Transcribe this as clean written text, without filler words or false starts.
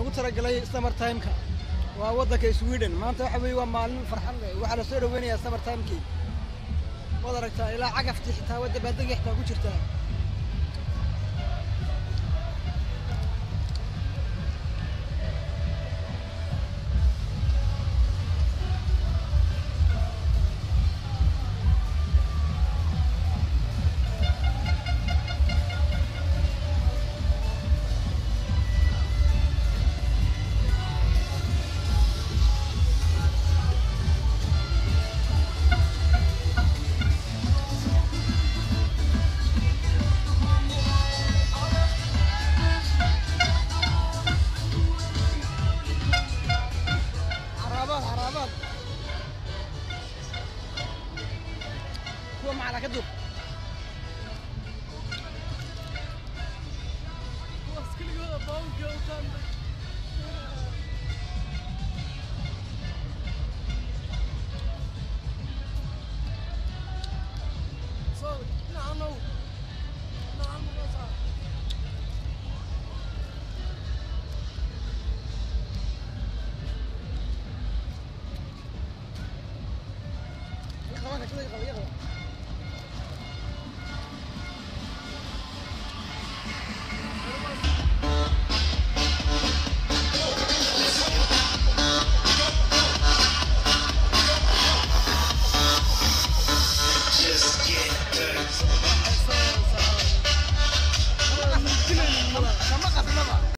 loogu talagalay summer time-ka waa waddanka Sweden maanta waxa weeye waa maalin farxad leh waxa la soo dhaweynayaa summer time-kii wad aragtaa ilaa cagafti xitaa wadda baadagi xitaa ku jirtaa على كده يلا